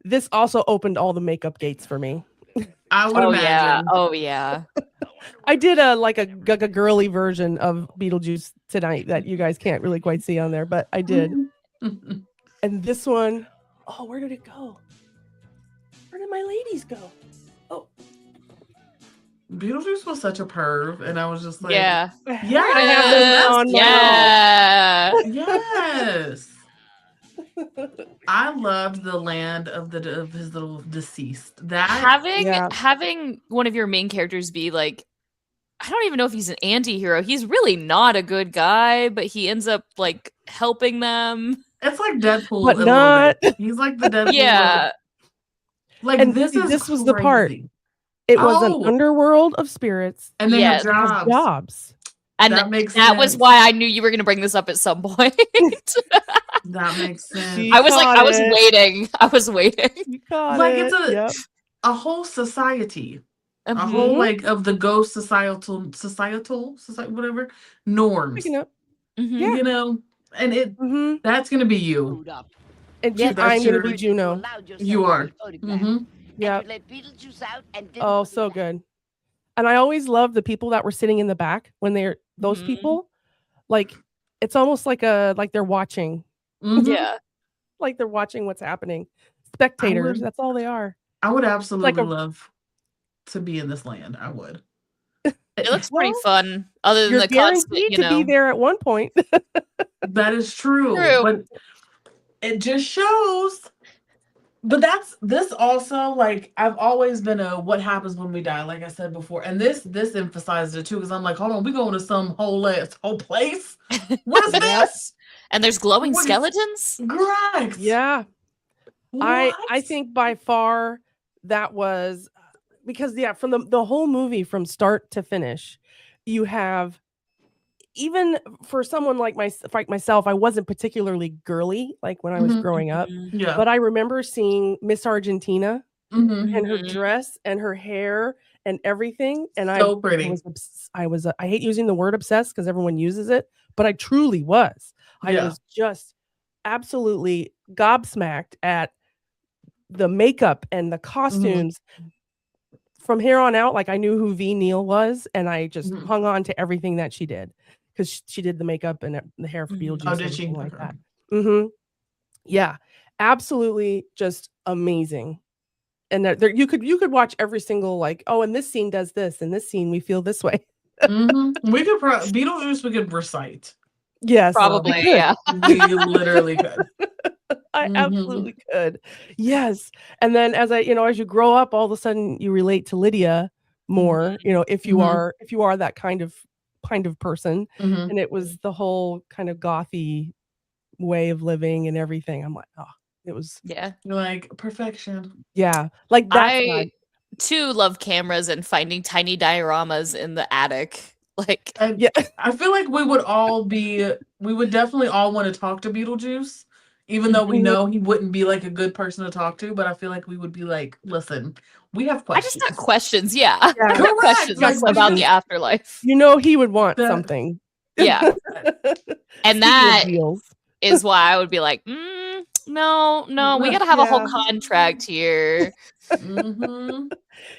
This also opened all the makeup gates for me. I would imagine. Oh yeah. I did a girly version of Beetlejuice tonight that you guys can't really quite see on there, but I did. And this one, oh, where did it go? Where did my ladies go? Oh, Beetlejuice was such a perv, and I was just like, Yeah. yeah, I have this on my Yeah. yes. I loved the land of his little deceased. That Having one of your main characters be like, I don't even know if he's an anti-hero. He's really not a good guy, but he ends up like helping them. it's like Deadpool But a not. little bit. He's like the Deadpool. Yeah. Like And this see, is this was the part. crazy. It was an underworld of spirits. And they Yes. have It has jobs. jobs. And That makes that was sense. why I knew you were going to bring this up at some point. That makes sense. She I was like, caught I was it. waiting. I was waiting. You got Like it. it's Yep. a whole society. A Mhm. whole like of the ghost societal whatever norms. Picking up. Mhm. Yeah. You know, and Mhm. that's gonna be you. And Yeah, that's I'm gonna your- be Juno. You are. Mhm. Yep. Oh, so good. And I always love the people that were sitting in the back when they're those Mhm. people. Like it's almost like they're watching. Mhm. Yeah. Like they're watching what's happening. Spectators. That's all they are. I would absolutely a- love to be in this land. I would. It looks pretty Well, fun, other than You're the constant, guaranteed you to know. be there at one point. That is true. True. But it just shows. But this also, like, I've always been a what happens when we die, like I said before. And this emphasizes it too, because I'm like, hold on, we going to some whole place? What is this? And there's glowing What is- skeletons? Correct. Yeah. I What? think by far that was because from the whole movie from start to finish, you have even for someone like myself, I wasn't particularly girly like when I was Mhm. growing up, Mhm. Yeah. but I remember seeing Miss Argentina Mhm. and her Mhm. dress and her hair and everything, and So pretty. I hate using the word obsessed because everyone uses it, but I truly was. I Yeah. was just absolutely gobsmacked at the makeup and the costumes. From here on out, like I knew who V. Neal was, and I just Mhm. hung on to everything that she did because she did the makeup and the hair for Mhm. Beetlejuice Oh, and did she? everything like Okay. that. Yeah, absolutely, just amazing. And there you could watch every single like, oh, and this scene does this, and this scene we feel this way. We could Beetlejuice. We could recite. Yes, Probably, we could. yeah. We literally could. I Mhm. absolutely could. Yes. And then as as you grow up, all of a sudden you relate to Lydia more, if you Mhm. are that kind of person. Mhm. And it was the whole kind of gothy way of living and everything. I'm like, oh, it was Yeah. You're like perfection. yeah. Like that I side. too love cameras and finding tiny dioramas in the attic. Like, And Yeah. I feel like we would definitely all want to talk to Beetlejuice, even though we Mhm. know he wouldn't be like a good person to talk to. But I feel like we would be like, listen, we have I just questions. got questions. Yeah. Yeah. I got Correct, questions like, about because- the afterlife. He would want That- something. Yeah. Speaking And of that deals. is why I would be like, no, we got to have a whole Yeah. contract here. Mhm.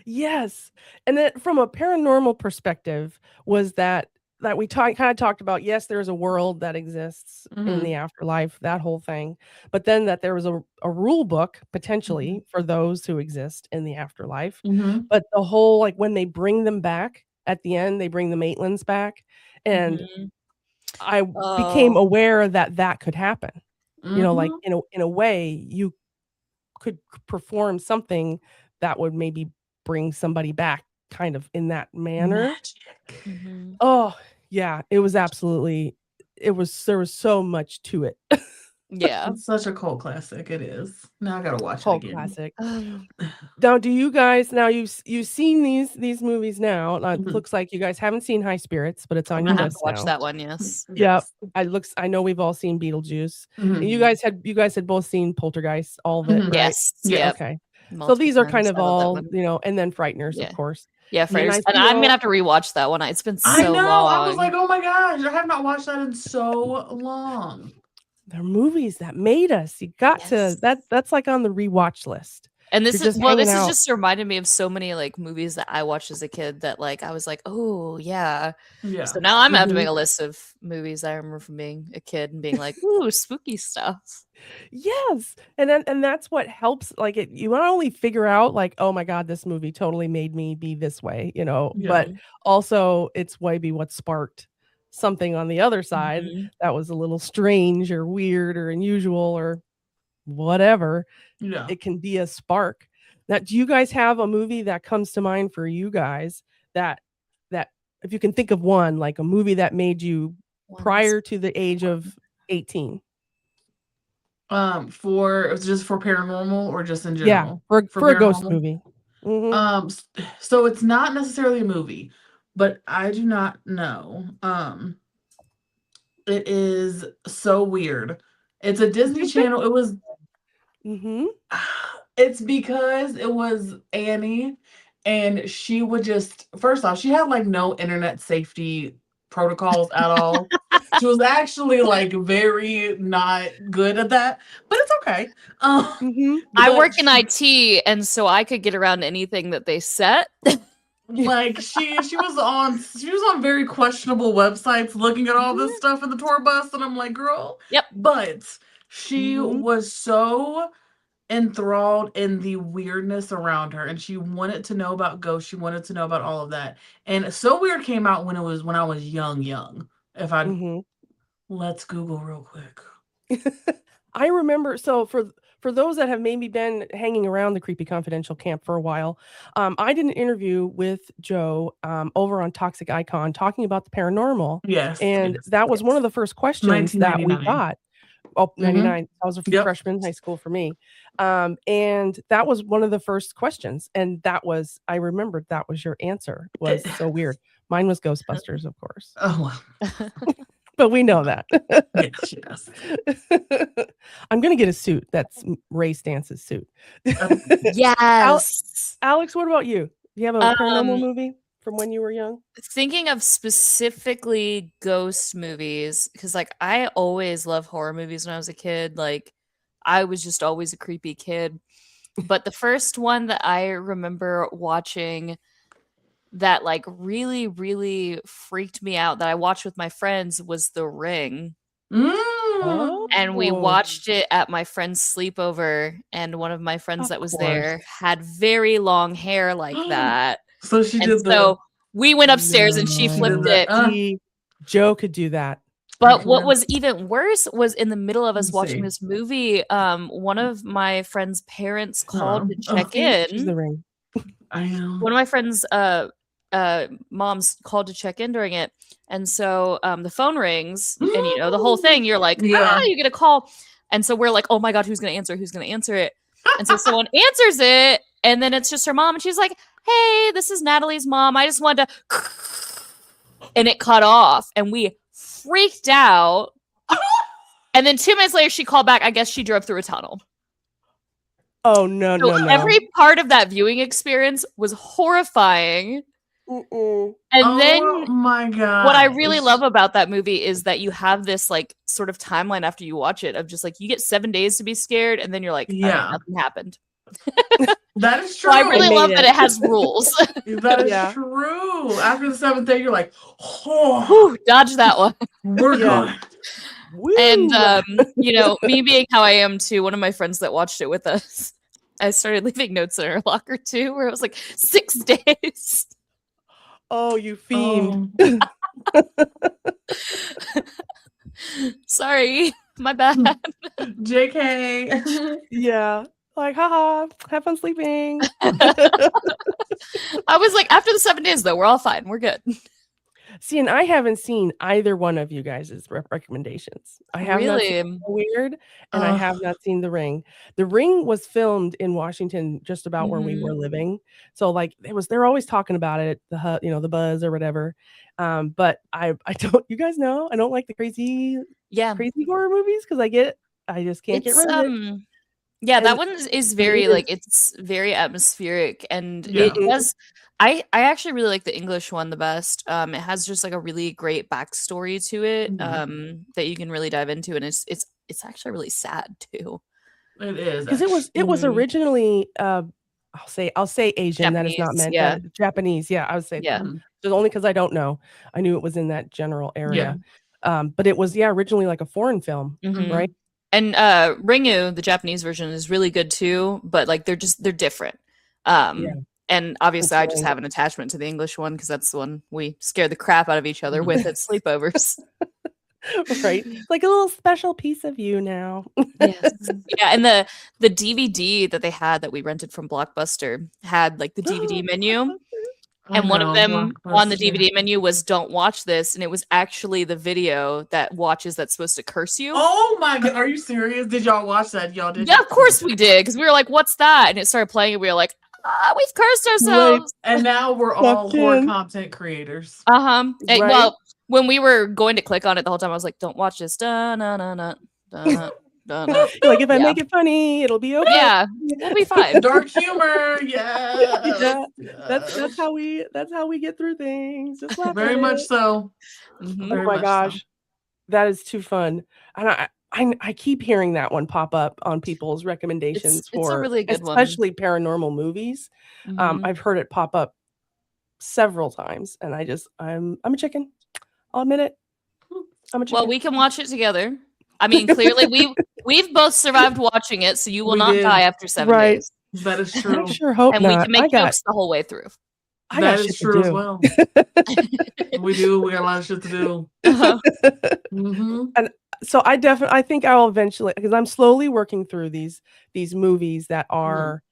Yes. And then from a paranormal perspective was that we kind of talked about, yes, there's a world that exists in Mhm. the afterlife, that whole thing. But then that there was a rule book potentially for those who exist in the afterlife. Mhm. But the whole like when they bring them back at the end, they bring the Maitlands back. And Mhm. I became Oh. aware that could happen. Like Mhm. in a way you could perform something that would maybe bring somebody back kind of in that manner. Magic. Mhm. Oh, yeah, it was absolutely there was so much to it. Yeah. It's such a cult classic. It is. Now I gotta watch Cult it again. classic. Um, Now, do you guys you've seen these movies now? It Mhm. looks like you guys haven't seen High Spirits, but it's on I your have list to watch now. that one. Yes. Yep. I know we've all seen Beetlejuice. Mhm. And you guys had both seen Poltergeist, all of it, Mhm. right? Yes. Yeah. Yep. Okay. So Multiple these are kind times. of I love that all, one. and then Frighteners, Yeah. of course. Yeah, And then first. I And I'm feel- gonna have to rewatch that one. It's been so I know. long. I was like, oh my gosh, I have not watched that in so long. They're movies that made us. You got Yes. to that's like on the rewatch list. And this You're is just well, this hanging has out. just reminded me of so many like movies that I watched as a kid that like I was like, oh yeah. Yeah. So now I'm having Mhm. a list of movies I remember from being a kid and being like, ooh, spooky stuff. Yes, and that's what helps, like, you not only figure out, like, "Oh my god, this movie totally made me be this way," Yeah. but also it's maybe what sparked something on the other side Mhm. that was a little strange or weird or unusual or whatever. Yeah. It can be a spark. Now, do you guys have a movie that comes to mind for you guys that if you can think of one, like a movie that made you Ones. prior to the age of 18? Just for paranormal or just in Yeah, general? for a ghost paranormal? movie. Mhm. So it's not necessarily a movie, but I do not know. It is so weird. It's a Disney Channel. It was Mhm. It's because it was Annie, and she would just first off, she had like no internet safety protocols at all. She was actually like very not good at that, but it's okay. Mhm. I But work in IT, and so I could get around anything that they set. like she was on very questionable websites looking at all this stuff in the tour bus, and I'm like, girl. Yep. But she Mhm. was so enthralled in the weirdness around her, and she wanted to know about ghosts. She wanted to know about all of that. And So Weird came out when I was young. If I Mhm. Let's Google real quick. I remember, so for those that have maybe been hanging around the Creepy Confidential camp for a while, I did an interview with Joe, over on Toxic Icon talking about the paranormal, Yes, and that was one of the first questions that we 1999. got. Oh, Mhm. 99. I was a Yep. freshman in high school for me. And that was one of the first questions, and I remembered that was your answer, was So Weird. Mine was Ghostbusters, of course, Oh, but we know that. yes. I'm gonna get a suit that's Ray Stance's suit. Yes. Alex, what about you? Do you have a paranormal Um, movie from when you were young? Thinking of specifically ghost movies, because like I always loved horror movies when I was a kid. Like I was just always a creepy kid. But the first one that I remember watching that like really, really freaked me out that I watched with my friends was The Ring. And we Oh, watched it at my friend's sleepover, and one of my friends of that was course. there had very long hair like that. So she And did so we went upstairs and she she did flipped that. it. See, Joe could do that. But what was even worse was in the middle of us Let's watching see. this movie, one of my friend's parents called to check See, she's in. the Ring. I know. One of my friends' moms called to check in during it, and so the phone rings, and you know the whole thing. You're like, Yeah. you get a call, and so we're like, oh my god, who's gonna answer? Who's gonna answer it? And so someone answers it, and then it's just her mom, and she's like, hey, this is Natalie's mom. I just wanted to, and it cut off, and we freaked out. And then 2 minutes later, she called back. I guess she drove through a tunnel. Oh, no, So no, no. every part of that viewing experience was horrifying. Mm-mm. And then Oh my god. what I really love about that movie is that you have this like sort of timeline after you watch it of just like you get 7 days to be scared, and then you're like, all right, Yeah. nothing happened. That is So true. I really It love made that it. it has rules. That is Yeah. true. After the 7th day, you're like, oh, Whew, dodge that one. we're Yeah. good. Woo! And you know, me being how I am too, one of my friends that watched it with us, I started leaving notes in her locker too, where it was like 6 days. Oh, you fiend. Sorry, my bad. JK. Yeah. Like, haha, have fun sleeping. I was like, after the 7 days though, we're all fine. We're good. See, and I haven't seen either one of you guys' recommendations. I have not seen Really? So Weird, and I have not seen The Ring. The Ring was filmed in Washington, just about where we were living. So, like, they're always talking about it, the buzz or whatever. But I don't. You guys know I don't like the crazy horror movies because I just can't get rid of it. Yeah, that And one is it very is. like it's very atmospheric, and Yeah. it does. I actually really like the English one the best. It has just like a really great backstory to it, that you can really dive into, and it's actually really sad too. It is because it was originally I'll say Asian. That is not Japanese, meant yeah. Japanese. Yeah, I would say Yeah. just only because I don't know. I knew it was in that general area. But it was originally like a foreign film, right? And Ringu, the Japanese version, is really good too, but like they're different. And obviously I just have an attachment to the English one because that's the one we scare the crap out of each other with at sleepovers. Right, like a little special piece of you now. Yes. Yeah, and the DVD that they had that we rented from Blockbuster had like the DVD menu. And one of them on the DVD menu was "Don't watch this," and it was actually the video that watches that's supposed to curse you. Oh my god, are you serious? Did y'all watch that? Y'all did? Yeah, of course we did, because we were like, "What's that?" And it started playing, and we were like, "We've cursed ourselves." Right. And now we're all horror content creators. Right. Well, when we were going to click on it the whole time, I was like, "Don't watch this." Like if I make it funny, it'll be okay. Yeah, we'll be fine. Dark humor, yeah. That's how we get through things. Just laugh Very at much it. so. Oh my gosh, that is too fun, and I keep hearing that one pop up on people's recommendations it's a really good one, especially paranormal movies. I've heard it pop up several times, and I'm a chicken. I'll admit it. I'm a chicken. Well, we can watch it together. I mean, clearly we've both survived watching it, so you will not die after 7 days. That is true. I sure hope and not. we can make jokes the whole way through. That is true as well. We got a lot of shit to do. And so I think I'll eventually, because I'm slowly working through these movies that are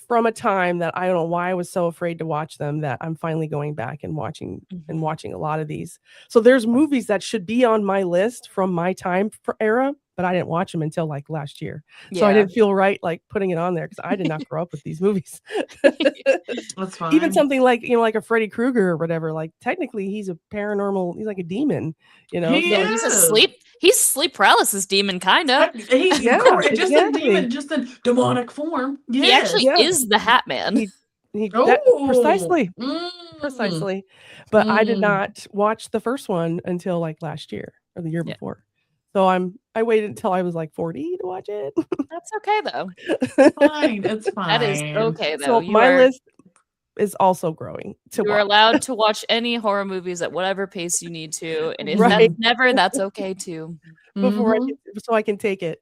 from a time that I don't know why I was so afraid to watch them, that I'm finally going back and watching a lot of these. So there's movies that should be on my list from my time era, but I didn't watch them until like last year. So I didn't feel right like putting it on there because I did not grow up with these movies. That's fine. Even something like, like a Freddy Krueger or whatever, like technically he's a paranormal, he's like a demon, He's sleep paralysis demon, kind of. He's just a demon, just in demonic form. Yeah. He actually is the Hat Man. Precisely. But I did not watch the first one until like last year or the year before. So I waited until I was like 40 to watch it. That's okay though. Fine, it's fine. That is okay though. So my list is also growing. You're allowed to watch any horror movies at whatever pace you need to, and if that's never, that's okay too. So I can take it.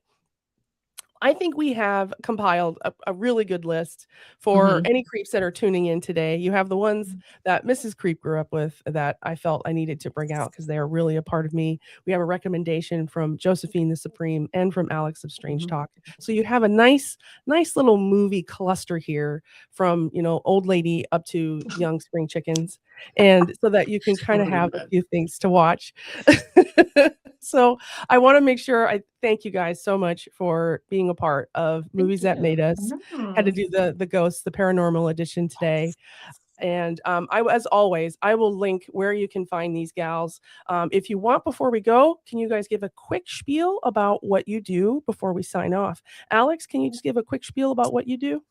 I think we have compiled a really good list for any creeps that are tuning in today. You have the ones that Mrs. Creep grew up with that I felt I needed to bring out because they are really a part of me. We have a recommendation from Josephine the Supreme and from Alyx of Strange Talk. So you have a nice little movie cluster here from, old lady up to young spring chickens. And so that you can kind of have a few things to watch. So I want to make sure I thank you guys so much for being a part of Movies That Made Us. Had to do the ghosts, the paranormal edition today. And as always, I will link where you can find these gals. If you want, before we go, can you guys give a quick spiel about what you do before we sign off? Alyx, can you just give a quick spiel about what you do?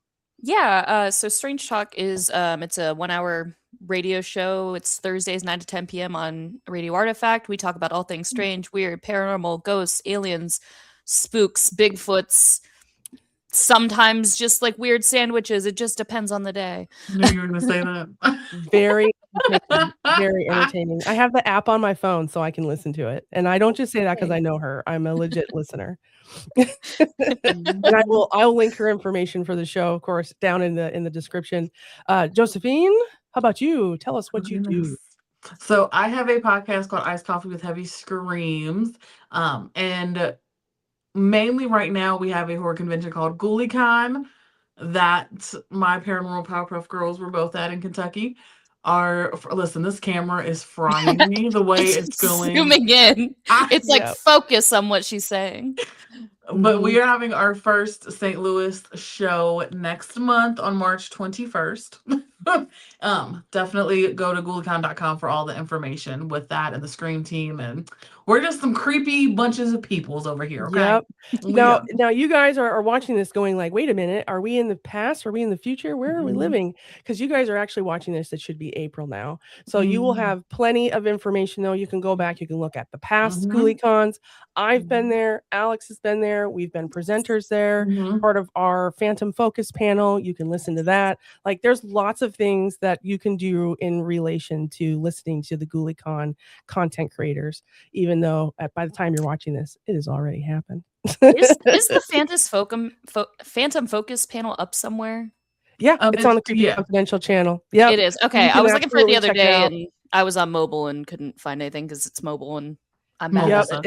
Yeah, so Strange Talk is it's a 1-hour radio show. It's Thursdays 9 to 10 p.m. on Radio Artifact. We talk about all things strange, weird, paranormal, ghosts, aliens, spooks, Bigfoots, sometimes just like weird sandwiches. It just depends on the day. I knew you were going to say that. Very entertaining. I have the app on my phone so I can listen to it. And I don't just say that because I know her. I'm a legit listener. And I'll link her information for the show, of course, down in the description. Josephine, how about you? Tell us what you do. So I have a podcast called Iced Coffee with Heavy Screams. And mainly right now we have a horror convention called GhoulieCon that my Paranormal Powerpuff Girls were both at in Kentucky. Listen, this camera is frying me the way it's going. Zooming in. It's like focus on what she's saying. But we are having our first St. Louis show next month on March 21st. Definitely go to ghoulicon.com for all the information with that and the Scream team. And we're just some creepy bunches of peoples over here. Okay. Yep. We Now, are. now you guys are watching this going like, wait a minute, are we in the past? Are we in the future? Where are we Mhm. living? Because you guys are actually watching this. It should be April now. So you will Mhm. have plenty of information though. You can go back, you can look at the past Mhm. Ghoulicons. I've been Mhm. there, Alyx has been there, we've been presenters there, Mhm. part of our Phantom Focus panel. You can listen to that. Like there's lots of things that you can do in relation to listening to the Ghoulicon content creators, even though by the time you're watching this, it has already happened. Is the Phantom Focus panel up somewhere? Yeah, it's on the Creepy yeah. Confidential channel. Yep. It is. Okay. You I can was looking for it the absolutely other check it day out. and I was on mobile and couldn't find anything because it's mobile and I'm bad Mobile Yep, at it. stuff.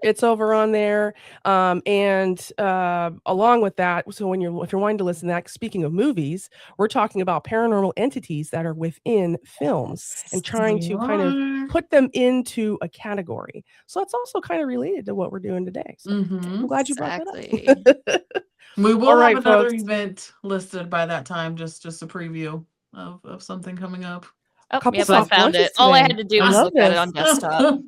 it's over on there. And along with that, so if you're wanting to listen to that, speaking of movies, we're talking about paranormal entities that are within films and trying to kind of put them into a category. So it's also kind of related to what we're doing today. So I'm glad you brought that up. We will All have right, another folks. event listed by that time, just a preview of something coming up. Oh, Couple yep, I soft found launches it. All I today. had to do I was love look at it this. on desktop.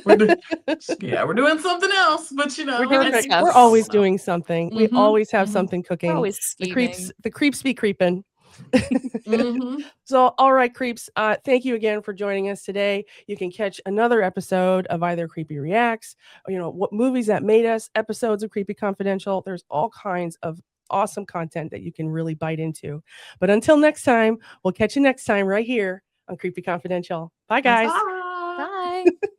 We're doing something else, but We're doing Perfect. stuff. We're always doing something. We Mhm, always have mhm. something cooking. We're always The scheming. creeps be creeping. Mhm. So, all right, creeps. Thank you again for joining us today. You can catch another episode of either Creepy Reacts, or, what movies that made us, episodes of Creepy Confidential. There's all kinds of awesome content that you can really bite into. But until next time, we'll catch you next time right here on Creepy Confidential. Bye, guys. Bye. Bye.